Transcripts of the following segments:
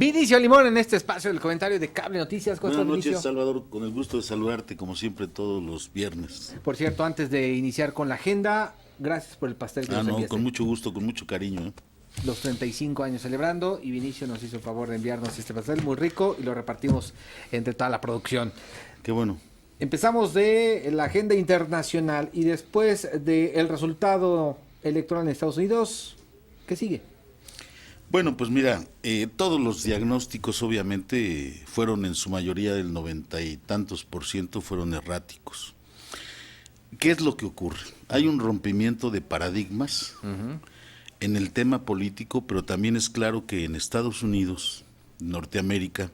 Vinicio Limón en este espacio del comentario de Cable Noticias. Buenas noches, Salvador, con el gusto de saludarte como siempre todos los viernes. Por cierto, antes de iniciar con la agenda, gracias por el pastel que nos enviaste. Con mucho gusto, con mucho cariño. Los 35 años celebrando y Vinicio nos hizo el favor de enviarnos este pastel muy rico y lo repartimos entre toda la producción. Qué bueno. Empezamos de la agenda internacional y después del resultado electoral en Estados Unidos, ¿qué sigue? Bueno, pues mira, todos los diagnósticos obviamente fueron en su mayoría del 90 y tantos % fueron erráticos. ¿Qué es lo que ocurre? Hay un rompimiento de paradigmas en el tema político, pero también es claro que en Estados Unidos, Norteamérica,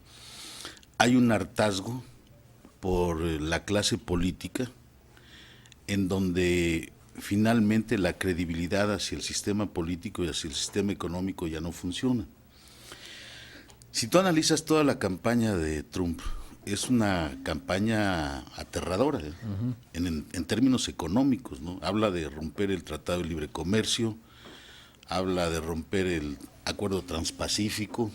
hay un hartazgo por la clase política, en donde finalmente la credibilidad hacia el sistema político y hacia el sistema económico ya no funciona. Si tú analizas toda la campaña de Trump, es una campaña aterradora en términos económicos, ¿no? Habla de romper el Tratado de Libre Comercio, habla de romper el Acuerdo Transpacífico,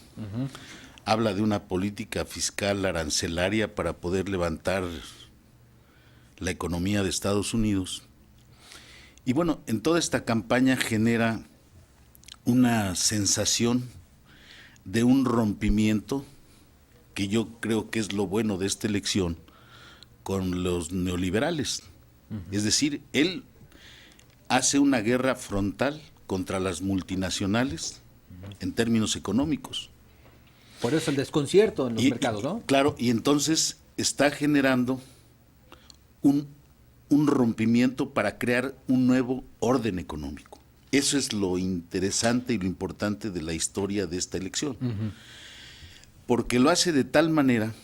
habla de una política fiscal arancelaria para poder levantar la economía de Estados Unidos. Y bueno, en toda esta campaña genera una sensación de un rompimiento, que yo creo que es lo bueno de esta elección, con los neoliberales. Es decir, él hace una guerra frontal contra las multinacionales en términos económicos. Por eso el desconcierto en los mercados, ¿no? Claro, y entonces está generando un rompimiento para crear un nuevo orden económico. Eso es lo interesante y lo importante de la historia de esta elección. Porque lo hace de tal manera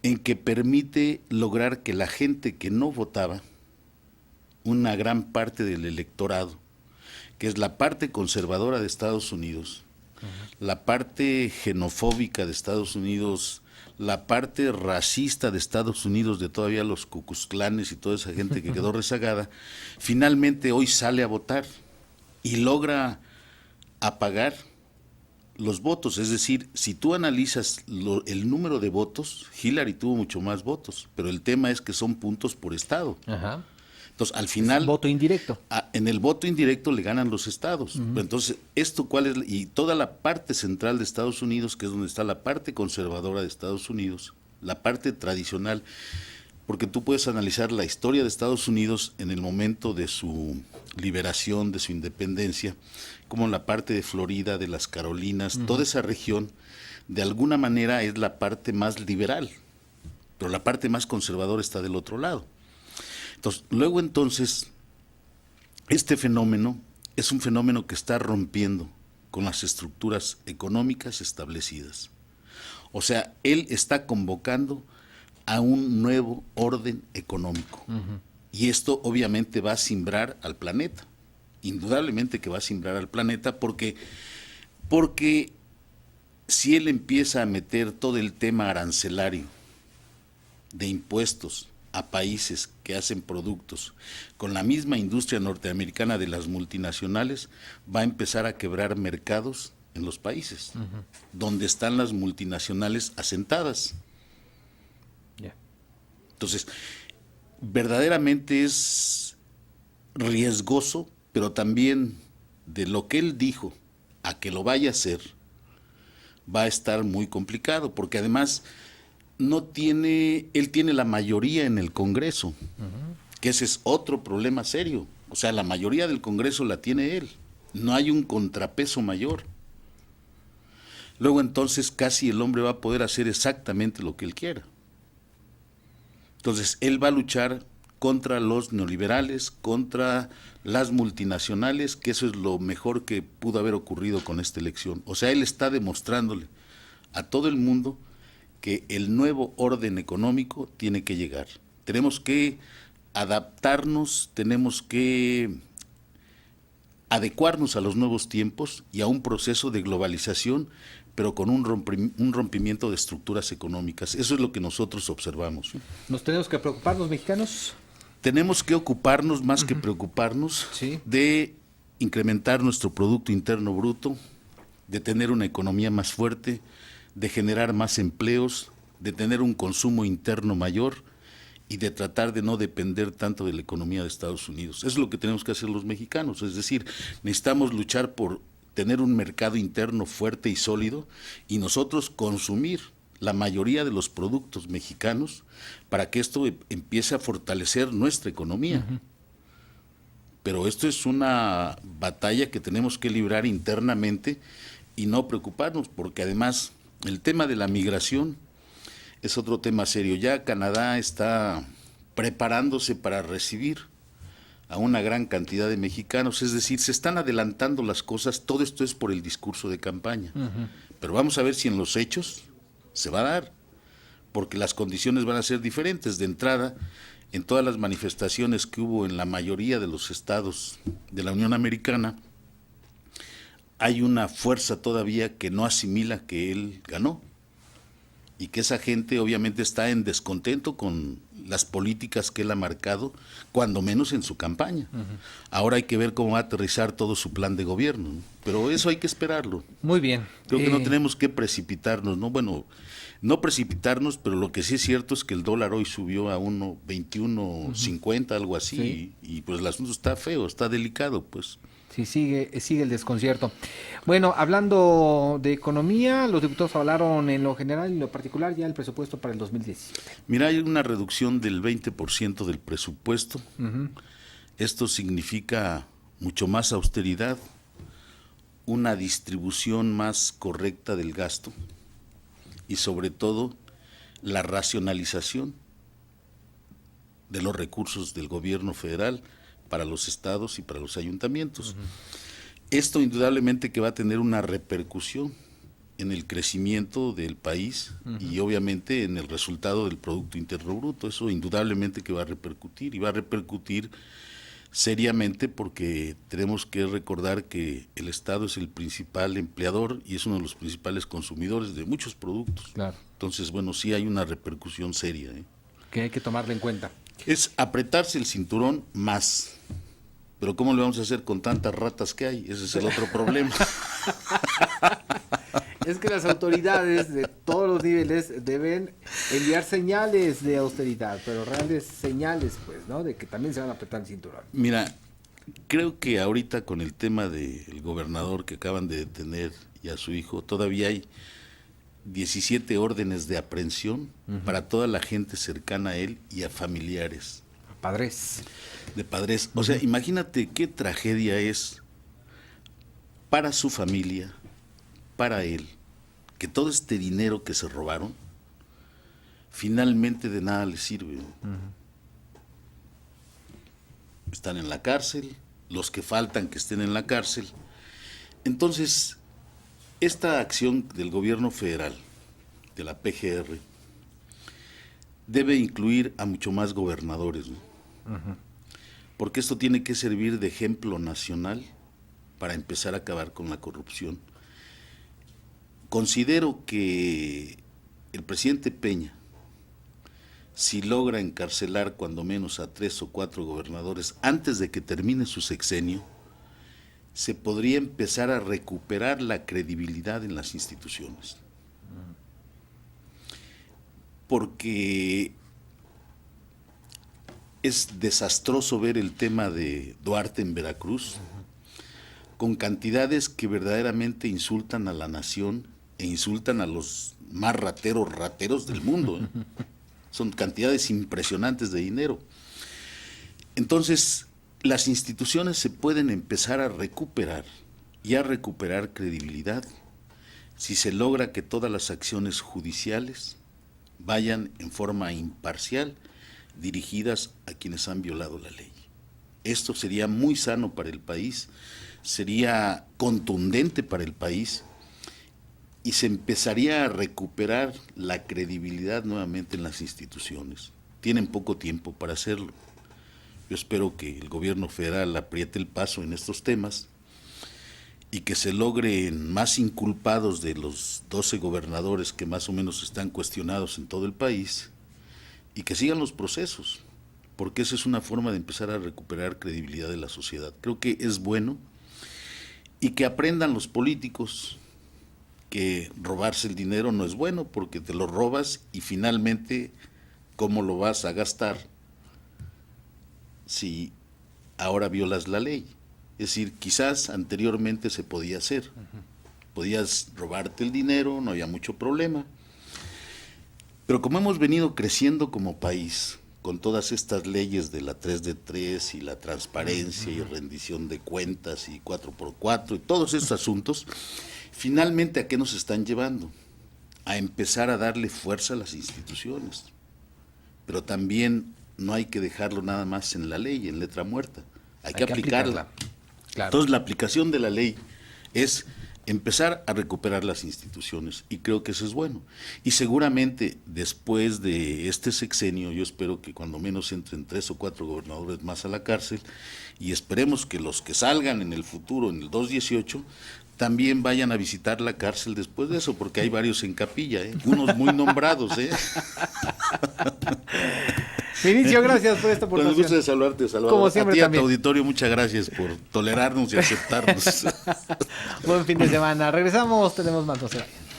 en que permite lograr que la gente que no votaba, una gran parte del electorado, que es la parte conservadora de Estados Unidos, la parte xenofóbica de Estados Unidos, la parte racista de Estados Unidos, de todavía los Ku Klux Klanes y toda esa gente que quedó rezagada, finalmente hoy sale a votar y logra apagar los votos. Es decir, si tú analizas el número de votos, Hillary tuvo mucho más votos, pero el tema es que son puntos por estado. Entonces, al final, voto indirecto. En el voto indirecto le ganan los estados. Entonces, ¿esto cuál es? Y toda la parte central de Estados Unidos, que es donde está la parte conservadora de Estados Unidos, la parte tradicional, porque tú puedes analizar la historia de Estados Unidos en el momento de su liberación, de su independencia, como la parte de Florida, de las Carolinas, toda esa región, de alguna manera es la parte más liberal, pero la parte más conservadora está del otro lado. Entonces, este fenómeno es un fenómeno que está rompiendo con las estructuras económicas establecidas. O sea, él está convocando a un nuevo orden económico. Y esto obviamente va a simbrar al planeta. Indudablemente que va a simbrar al planeta porque si él empieza a meter todo el tema arancelario de impuestos a países que hacen productos con la misma industria norteamericana de las multinacionales, va a empezar a quebrar mercados en los países donde están las multinacionales asentadas. Entonces, verdaderamente es riesgoso, pero también de lo que él dijo a que lo vaya a hacer, va a estar muy complicado, porque además él tiene la mayoría en el Congreso, que ese es otro problema serio. O sea, la mayoría del Congreso la tiene él, no hay un contrapeso mayor. Luego entonces casi el hombre va a poder hacer exactamente lo que él quiera. Entonces él va a luchar contra los neoliberales, contra las multinacionales, que eso es lo mejor que pudo haber ocurrido con esta elección. O sea, él está demostrándole a todo el mundo que el nuevo orden económico tiene que llegar. Tenemos que adaptarnos, tenemos que adecuarnos a los nuevos tiempos y a un proceso de globalización, pero con un rompimiento de estructuras económicas. Eso es lo que nosotros observamos. ¿Nos tenemos que preocupar los mexicanos? Tenemos que ocuparnos, más que preocuparnos, de incrementar nuestro Producto Interno Bruto, de tener una economía más fuerte, de generar más empleos, de tener un consumo interno mayor y de tratar de no depender tanto de la economía de Estados Unidos. Eso es lo que tenemos que hacer los mexicanos, es decir, necesitamos luchar por tener un mercado interno fuerte y sólido y nosotros consumir la mayoría de los productos mexicanos para que esto empiece a fortalecer nuestra economía. Uh-huh. Pero esto es una batalla que tenemos que librar internamente y no preocuparnos, porque además el tema de la migración es otro tema serio. Ya Canadá está preparándose para recibir a una gran cantidad de mexicanos, es decir, se están adelantando las cosas, todo esto es por el discurso de campaña. Uh-huh. Pero vamos a ver si en los hechos se va a dar, porque las condiciones van a ser diferentes. De entrada, en todas las manifestaciones que hubo en la mayoría de los estados de la Unión Americana, hay una fuerza todavía que no asimila que él ganó y que esa gente obviamente está en descontento con las políticas que él ha marcado, cuando menos en su campaña. Uh-huh. Ahora hay que ver cómo va a aterrizar todo su plan de gobierno, ¿no? Pero eso hay que esperarlo. Muy bien. Creo que no tenemos que precipitarnos, ¿no? Bueno, no precipitarnos, pero lo que sí es cierto es que el dólar hoy subió a 1.21.50, uh-huh. algo así, sí. y pues el asunto está feo, está delicado, pues. Sí, sigue el desconcierto. Bueno, hablando de economía, los diputados hablaron en lo general y en lo particular ya el presupuesto para el 2017. Mira, hay una reducción del 20% del presupuesto. Uh-huh. Esto significa mucho más austeridad, una distribución más correcta del gasto y sobre todo la racionalización de los recursos del gobierno federal para los estados y para los ayuntamientos. Uh-huh. Esto indudablemente que va a tener una repercusión en el crecimiento del país, uh-huh. y obviamente en el resultado del Producto Interno Bruto. Eso indudablemente que va a repercutir, y va a repercutir seriamente, porque tenemos que recordar que el Estado es el principal empleador y es uno de los principales consumidores de muchos productos. Claro. Entonces, bueno, sí hay una repercusión seria, que hay que tomarla en cuenta. Es apretarse el cinturón más. Pero ¿cómo le vamos a hacer con tantas ratas que hay? Ese es el otro problema. Es que las autoridades de todos los niveles deben enviar señales de austeridad, pero reales señales, pues, ¿no? De que también se van a apretar el cinturón. Mira, creo que ahorita con el tema del gobernador que acaban de detener y a su hijo, todavía hay 17 órdenes de aprehensión, uh-huh. para toda la gente cercana a él y a familiares. Padres. De padres. O sea, imagínate qué tragedia es para su familia, para él, que todo este dinero que se robaron, finalmente de nada les sirve. Uh-huh. Están en la cárcel, los que faltan que estén en la cárcel. Entonces, esta acción del gobierno federal, de la PGR, debe incluir a mucho más gobernadores, ¿no? Uh-huh. Porque esto tiene que servir de ejemplo nacional para empezar a acabar con la corrupción. Considero que el presidente Peña, si logra encarcelar cuando menos a 3 o 4 gobernadores antes de que termine su sexenio, se podría empezar a recuperar la credibilidad en las instituciones. Porque es desastroso ver el tema de Duarte en Veracruz, uh-huh. con cantidades que verdaderamente insultan a la nación e insultan a los más rateros del mundo. Son cantidades impresionantes de dinero. Entonces, las instituciones se pueden empezar a recuperar y a recuperar credibilidad si se logra que todas las acciones judiciales vayan en forma imparcial, dirigidas a quienes han violado la ley. Esto sería muy sano para el país, sería contundente para el país y se empezaría a recuperar la credibilidad nuevamente en las instituciones. Tienen poco tiempo para hacerlo. Yo espero que el gobierno federal apriete el paso en estos temas y que se logren más inculpados de los 12 gobernadores que más o menos están cuestionados en todo el país, y que sigan los procesos, porque esa es una forma de empezar a recuperar credibilidad de la sociedad. Creo que es bueno, y que aprendan los políticos que robarse el dinero no es bueno porque te lo robas y finalmente, ¿cómo lo vas a gastar si ahora violas la ley? Es decir, quizás anteriormente se podía hacer. Podías robarte el dinero, no había mucho problema. Pero como hemos venido creciendo como país, con todas estas leyes de la 3 de 3 y la transparencia y rendición de cuentas y 4x4 y todos esos asuntos, finalmente ¿a qué nos están llevando? A empezar a darle fuerza a las instituciones. Pero también no hay que dejarlo nada más en la ley, en letra muerta. Hay que aplicarla. Claro. Entonces la aplicación de la ley es empezar a recuperar las instituciones y creo que eso es bueno. Y seguramente después de este sexenio, yo espero que cuando menos entren 3 o 4 gobernadores más a la cárcel y esperemos que los que salgan en el futuro, en el 2018, también vayan a visitar la cárcel después de eso, porque hay varios en capilla, unos muy nombrados. Vinicio, gracias por esta Con oportunidad. el gusto de saludarte, Salvador. Como siempre, a ti, también. a tu auditorio, muchas gracias por tolerarnos y aceptarnos. Buen fin de semana. Regresamos, tenemos más, no se vayan.